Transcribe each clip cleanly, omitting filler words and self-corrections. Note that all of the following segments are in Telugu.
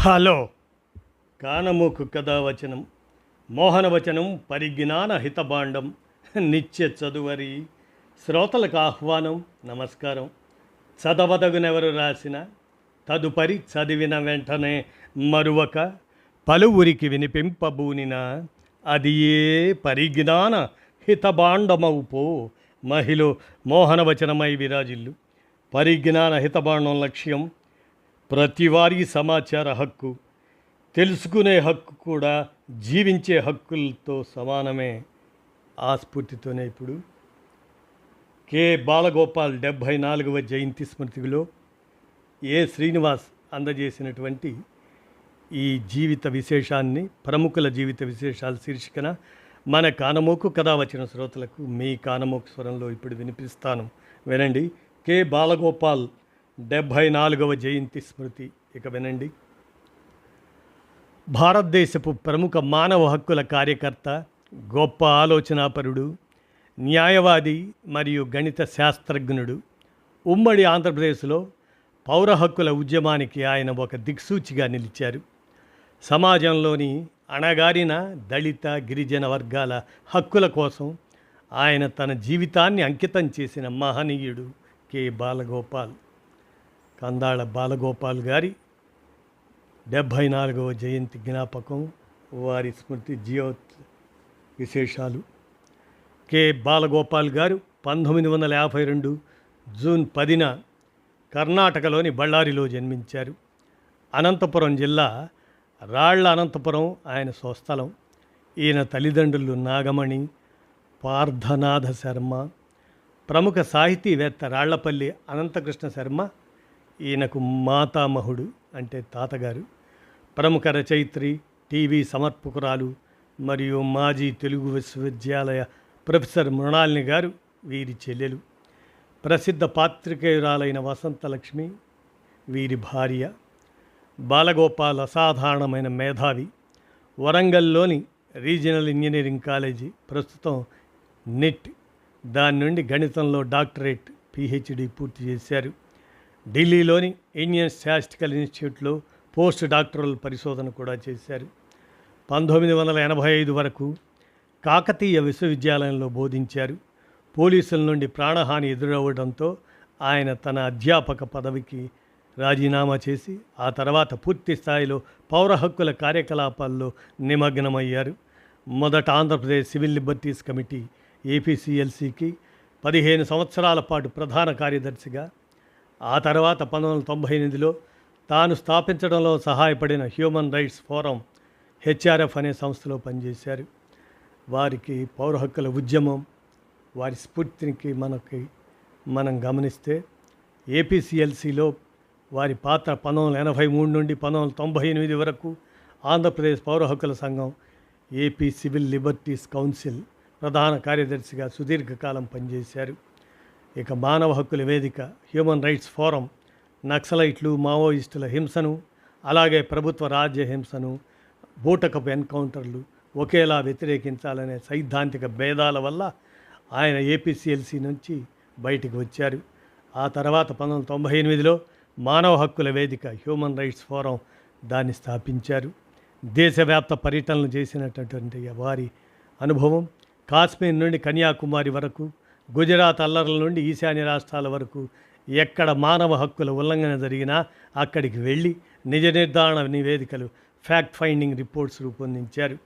హలో కానమోకు కథావచనం మోహనవచనం పరిజ్ఞాన హితభాండం నిత్య చదువరి శ్రోతలకు ఆహ్వానం నమస్కారం. చదవదగునెవరు రాసిన తదుపరి చదివిన వెంటనే మరువక పలువురికి వినిపింపబూనిన అది ఏ పరిజ్ఞాన హితభాండమవుపో మహిళ మోహనవచనమై విరాజిల్లు. పరిజ్ఞాన హితభాండం లక్ష్యం ప్రతివారీ సమాచార హక్కు, తెలుసుకునే హక్కు కూడా జీవించే హక్కులతో సమానమే. ఆ స్ఫూర్తితోనే ఇప్పుడు కె బాలగోపాల్ 74వ జయంతి స్మృతిలో శ్రీనివాస్ అందజేసినటువంటి ఈ జీవిత విశేషాన్ని, ప్రముఖుల జీవిత విశేషాలు శీర్షికన మన కానమోకు కథ వచ్చిన శ్రోతలకు మీ కానమోకు స్వరంలో ఇప్పుడు వినిపిస్తాను, వినండి. కె బాలగోపాల్ 74వ జయంతి స్మృతి. ఇక వినండి. భారతదేశపు ప్రముఖ మానవ హక్కుల కార్యకర్త, గొప్ప ఆలోచనాపరుడు, న్యాయవాది మరియు గణిత శాస్త్రజ్ఞుడు. ఉమ్మడి ఆంధ్రప్రదేశ్లో పౌర హక్కుల ఉద్యమానికి ఆయన ఒక దిక్సూచిగా నిలిచారు. సమాజంలోని అణగారిన దళిత గిరిజన వర్గాల హక్కుల కోసం ఆయన తన జీవితాన్ని అంకితం చేసిన మహనీయుడు కె బాలగోపాల్. కందాళ బాలగోపాల్ గారి 74వ జయంతి జ్ఞాపకం, వారి స్మృతి జీవత్ విశేషాలు. కె బాలగోపాల్ గారు 1952 జూన్ 10న కర్ణాటకలోని బళ్ళారిలో జన్మించారు. అనంతపురం జిల్లా రాళ్ల అనంతపురం ఆయన స్వస్థలం. ఈయన తల్లిదండ్రులు నాగమణి, పార్థనాథ శర్మ. ప్రముఖ సాహితీవేత్త రాళ్లపల్లి అనంతకృష్ణ శర్మ ఈయనకు మాతామహుడు, అంటే తాతగారు. ప్రముఖ రచయిత్రి, టీవీ సమర్పకురాలు మరియు మాజీ తెలుగు విశ్వవిద్యాలయ ప్రొఫెసర్ మృణాలిని గారు వీరి చెల్లెలు. ప్రసిద్ధ పాత్రికేయురాలైన వసంతలక్ష్మి వీరి భార్య. బాలగోపాల్ అసాధారణమైన మేధావి. వరంగల్లోని రీజనల్ ఇంజనీరింగ్ కాలేజీ, ప్రస్తుతం నిట్, దాని నుండి గణితంలో డాక్టరేట్, పిహెచ్డి పూర్తి చేశారు. ఢిల్లీలోని ఇండియన్ స్టాటిస్టికల్ ఇన్స్టిట్యూట్లో పోస్ట్ డాక్టరల్ పరిశోధన కూడా చేశారు. 1985 వరకు కాకతీయ విశ్వవిద్యాలయంలో బోధించారు. పోలీసుల నుండి ప్రాణహాని ఎదురవ్వడంతో ఆయన తన అధ్యాపక పదవికి రాజీనామా చేసి ఆ తర్వాత పూర్తి స్థాయిలో పౌర హక్కుల కార్యకలాపాల్లో నిమగ్నమయ్యారు. మొదట ఆంధ్రప్రదేశ్ సివిల్ లిబర్టీస్ కమిటీ ఏపీసీఎల్సీకి 15 సంవత్సరాల పాటు ప్రధాన కార్యదర్శిగా, ఆ తర్వాత 1998లో తాను స్థాపించడంలో సహాయపడిన హ్యూమన్ రైట్స్ ఫోరం హెచ్ఆర్ఎఫ్ అనే సంస్థలో పనిచేశారు. వారికి పౌర హక్కుల ఉద్యమం, వారి స్ఫూర్తికి మనం గమనిస్తే ఏపీసీఎల్సీలో వారి పాత్ర 1983 నుండి 1998 వరకు ఆంధ్రప్రదేశ్ పౌర హక్కుల సంఘం, ఏపీ సివిల్ లిబర్టీస్ కౌన్సిల్ ప్రధాన కార్యదర్శిగా సుదీర్ఘకాలం పనిచేశారు. ఇక మానవ హక్కుల వేదిక హ్యూమన్ రైట్స్ ఫోరం నక్సలైట్లు, మావోయిస్టుల హింసను, అలాగే ప్రభుత్వ రాజ్య హింసను, బూటకపు ఎన్కౌంటర్లు ఒకేలా వ్యతిరేకించాలనే సైద్ధాంతిక భేదాల వల్ల ఆయన ఏపీసీఎల్సీ నుంచి బయటికి వచ్చారు. ఆ తర్వాత 1998లో మానవ హక్కుల వేదిక హ్యూమన్ రైట్స్ ఫోరం దాన్ని స్థాపించారు. దేశవ్యాప్త పర్యటనలు చేసినటువంటి వారి అనుభవం కాశ్మీర్ నుండి కన్యాకుమారి వరకు, గుజరాత్ అల్లర్ల నుండి ఈశాన్య రాష్ట్రాల వరకు ఎక్కడ మానవ హక్కుల ఉల్లంఘన జరిగినా అక్కడికి వెళ్ళి నిజ నిర్ధారణ నివేదికలు, ఫ్యాక్ట్ ఫైండింగ్ రిపోర్ట్స్ రూపొందించారు.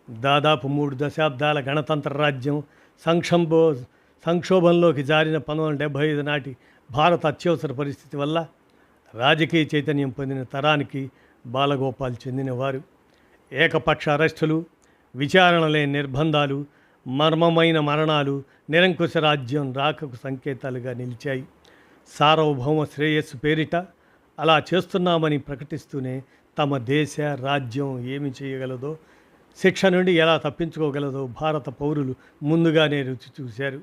దాదాపు 3 దశాబ్దాల గణతంత్ర రాజ్యం సంక్షోభంలోకి జారిన 1975 నాటి భారత అత్యవసర పరిస్థితి వల్ల రాజకీయ చైతన్యం పొందిన తరానికి బాలగోపాల్ చెందినవారు. ఏకపక్ష అరెస్టులు, విచారణ లేని నిర్బంధాలు, మర్మమైన మరణాలు నిరంకుశ రాజ్యం రాకకు సంకేతాలుగా నిలిచాయి. సార్వభౌమ శ్రేయస్సు పేరిట అలా చేస్తున్నామని ప్రకటిస్తూనే తమ దేశ రాజ్యం ఏమి చేయగలదో, శిక్ష నుండి ఎలా తప్పించుకోగలదో భారత పౌరులు ముందుగానే రుచి చూశారు.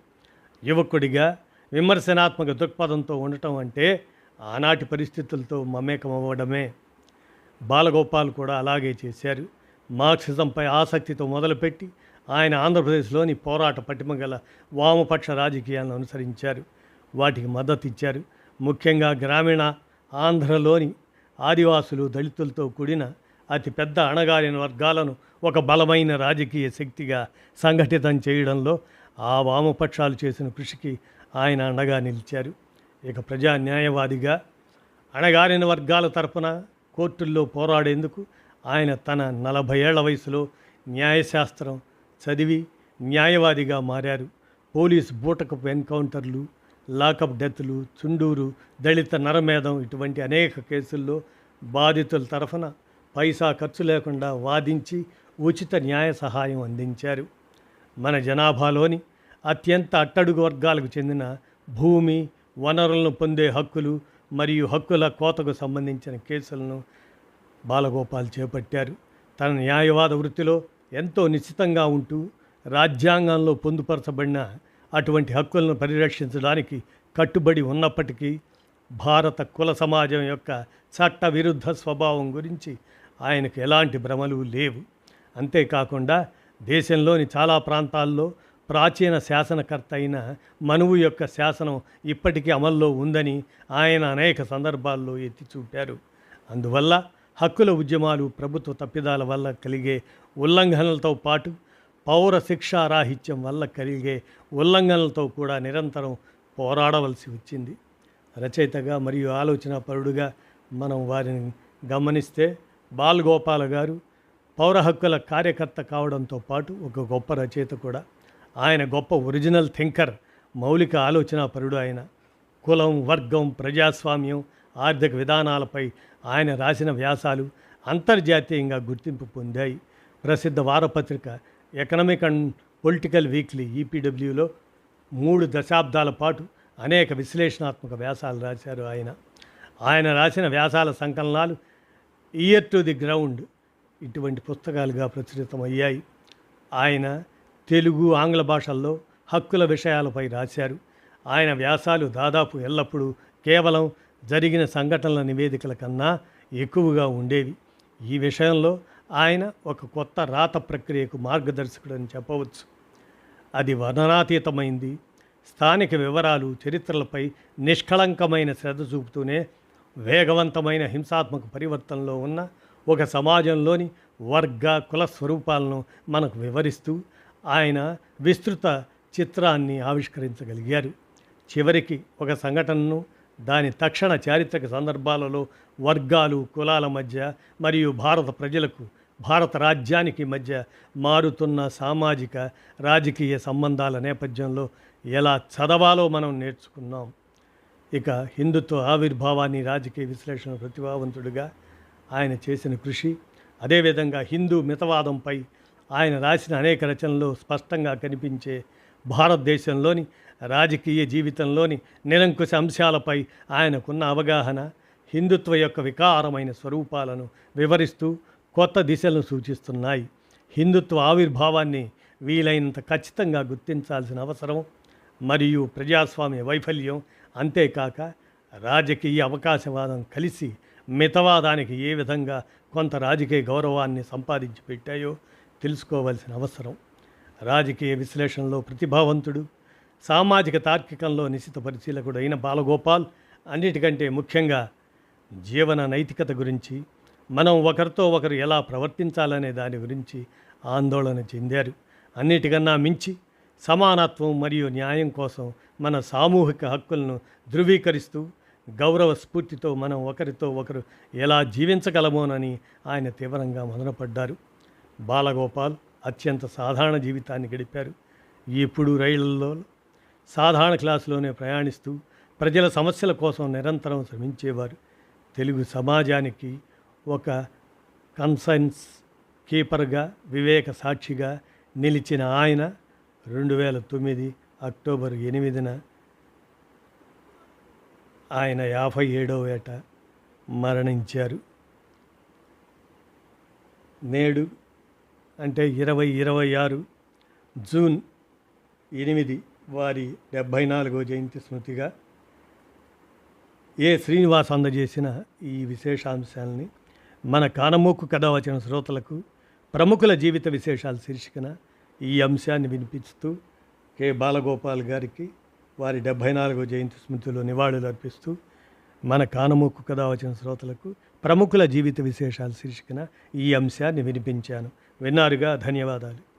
యువకుడిగా విమర్శనాత్మక దృక్పథంతో ఉండటం అంటే ఆనాటి పరిస్థితులతో మమేకమవ్వడమే. బాలగోపాల్ కూడా అలాగే చేశారు. మార్క్సిజంపై ఆసక్తితో మొదలుపెట్టి ఆయన ఆంధ్రప్రదేశ్లోని పోరాట పటిమ గల వామపక్ష రాజకీయాలను అనుసరించారు, వాటికి మద్దతు ఇచ్చారు. ముఖ్యంగా గ్రామీణ ఆంధ్రలోని ఆదివాసులు, దళితులతో కూడిన అతిపెద్ద అణగారిన వర్గాలను ఒక బలమైన రాజకీయ శక్తిగా సంఘటితం చేయడంలో ఆ వామపక్షాలు చేసిన కృషికి ఆయన అండగా నిలిచారు. ఇక ప్రజా న్యాయవాదిగా అణగారిన వర్గాల తరపున కోర్టుల్లో పోరాడేందుకు ఆయన తన 40 ఏళ్ల వయసులో న్యాయశాస్త్రం చదివి న్యాయవాదిగా మారారు. పోలీసు బూటకపు ఎన్కౌంటర్లు, లాకప్ డెత్లు, చుండూరు, దళిత నరమేధం ఇటువంటి అనేక కేసుల్లో బాధితుల తరఫున పైసా ఖర్చు లేకుండా వాదించి ఉచిత న్యాయ సహాయం అందించారు. మన జనాభాలోని అత్యంత అట్టడుగు వర్గాలకు చెందిన భూమి, వనరులను పొందే హక్కులు మరియు హక్కుల కోతకు సంబంధించిన కేసులను బాలగోపాల్ చేపట్టారు. తన న్యాయవాద వృత్తిలో ఎంతో నిశ్చితంగా ఉంటూ రాజ్యాంగంలో పొందుపరచబడిన అటువంటి హక్కులను పరిరక్షించడానికి కట్టుబడి ఉన్నప్పటికీ భారత కుల సమాజం యొక్క చట్ట విరుద్ధ స్వభావం గురించి ఆయనకు ఎలాంటి భ్రమలు లేవు. అంతేకాకుండా దేశంలోని చాలా ప్రాంతాల్లో ప్రాచీన శాసనకర్త అయిన మనువు యొక్క శాసనం ఇప్పటికీ అమల్లో ఉందని ఆయన అనేక సందర్భాల్లో ఎత్తి చూపారు. అందువల్ల హక్కుల ఉద్యమాలు ప్రభుత్వ తప్పిదాల వల్ల కలిగే ఉల్లంఘనలతో పాటు పౌర శిక్షారాహిత్యం వల్ల కలిగే ఉల్లంఘనలతో కూడా నిరంతరం పోరాడవలసి వచ్చింది. రచయితగా మరియు ఆలోచనాపరుడుగా మనం వారిని గమనిస్తే బాలగోపాల్ గారు పౌర హక్కుల కార్యకర్త కావడంతో పాటు ఒక గొప్ప రచయిత కూడా. ఆయన గొప్ప ఒరిజినల్ థింకర్, మౌలిక ఆలోచనాపరుడు. ఆయన కులం, వర్గం, ప్రజాస్వామ్యం, ఆర్థిక విధానాలపై ఆయన రాసిన వ్యాసాలు అంతర్జాతీయంగా గుర్తింపు పొందాయి. ప్రసిద్ధ వారపత్రిక ఎకనామిక్ అండ్ పొలిటికల్ వీక్లీ ఈపీడబ్ల్యూలో 3 దశాబ్దాల పాటు అనేక విశ్లేషణాత్మక వ్యాసాలు రాశారు. ఆయన రాసిన వ్యాసాల సంకలనాలు ఇయర్ టు ది గ్రౌండ్ ఇటువంటి పుస్తకాలుగా ప్రచురితమయ్యాయి. ఆయన తెలుగు, ఆంగ్ల భాషల్లో హక్కుల విషయాలపై రాశారు. ఆయన వ్యాసాలు దాదాపు ఎల్లప్పుడూ కేవలం జరిగిన సంఘటనల నివేదికల కన్నా ఎక్కువగా ఉండేవి. ఈ విషయంలో ఆయన ఒక కొత్త రాత ప్రక్రియకు మార్గదర్శకుడని చెప్పవచ్చు. అది వర్ణనాతీతమైంది. స్థానిక వివరాలు, చరిత్రలపై నిష్కళంకమైన శ్రద్ధ చూపుతూనే వేగవంతమైన హింసాత్మక పరివర్తనలో ఉన్న ఒక సమాజంలోని వర్గ, కుల స్వరూపాలను మనకు వివరిస్తూ ఆయన విస్తృత చిత్రాన్ని ఆవిష్కరించగలిగారు. చివరికి ఒక సంఘటనను దాని తక్షణ చారిత్రక సందర్భాలలో వర్గాలు, కులాల మధ్య మరియు భారత ప్రజలకు, భారత రాజ్యానికి మధ్య మారుతున్న సామాజిక, రాజకీయ సంబంధాల నేపథ్యంలో ఎలా చదవాలో మనం నేర్చుకున్నాం. ఇక హిందుత్వ ఆవిర్భావాన్ని రాజకీయ విశ్లేషణ ప్రతిభావంతుడిగా ఆయన చేసిన కృషి, అదేవిధంగా హిందూ మితవాదంపై ఆయన రాసిన అనేక రచనల్లో స్పష్టంగా కనిపించే భారతదేశంలోని రాజకీయ జీవితంలోని నిరంకుశ అంశాలపై ఆయనకున్న అవగాహన, హిందుత్వ యొక్క వికారమైన స్వరూపాలను వివరిస్తూ కొత్త దిశలను సూచిస్తున్నాయి. హిందుత్వ ఆవిర్భావాన్ని వీలైనంత ఖచ్చితంగా గుర్తించాల్సిన అవసరం మరియు ప్రజాస్వామ్య వైఫల్యం, అంతేకాక రాజకీయ అవకాశవాదం కలిసి మితవాదానికి ఏ విధంగా కొంత రాజకీయ గౌరవాన్ని సంపాదించి పెట్టాయో తెలుసుకోవాల్సిన అవసరం. రాజకీయ విశ్లేషణలో ప్రతిభావంతుడు, సామాజిక తార్కికంలో నిశిత పరిశీలకుడు అయిన బాలగోపాల్ అన్నిటికంటే ముఖ్యంగా జీవన నైతికత గురించి, మనం ఒకరితో ఒకరు ఎలా ప్రవర్తించాలనే దాని గురించి ఆందోళన చెందారు. అన్నిటికన్నా మించి సమానత్వం మరియు న్యాయం కోసం మన సామూహిక హక్కులను ధృవీకరిస్తూ గౌరవ స్ఫూర్తితో మనం ఒకరితో ఒకరు ఎలా జీవించగలమోనని ఆయన తీవ్రంగా మదనపడ్డారు. బాలగోపాల్ అత్యంత సాధారణ జీవితాన్ని గడిపారు. ఎప్పుడు రైళ్లలో సాధారణ క్లాసులోనే ప్రయాణిస్తూ ప్రజల సమస్యల కోసం నిరంతరం శ్రమించేవారు. తెలుగు సమాజానికి ఒక కన్సెన్స్ కీపర్గా, వివేక సాక్షిగా నిలిచిన ఆయన 2009 అక్టోబర్ 8న ఆయన 57వ ఏట మరణించారు. నేడు అంటే 2026 జూన్ 8 వారి 74వ జయంతి స్మృతిగా శ్రీనివాస్ అందజేసిన ఈ విశేషాంశాలని మన కానమోకు కథ వచ్చిన శ్రోతలకు ప్రముఖుల జీవిత విశేషాలు శీర్షికన ఈ అంశాన్ని వినిపిస్తూ బాలగోపాల్ గారికి వారి 74వ జయంతి స్మృతిలో నివాళులు అర్పిస్తూ మన కానమోకు కథ వచ్చిన శ్రోతలకు ప్రముఖుల జీవిత విశేషాలు శీర్షికన ఈ అంశాన్ని వినిపించాను. విన్నారుగా, ధన్యవాదాలు.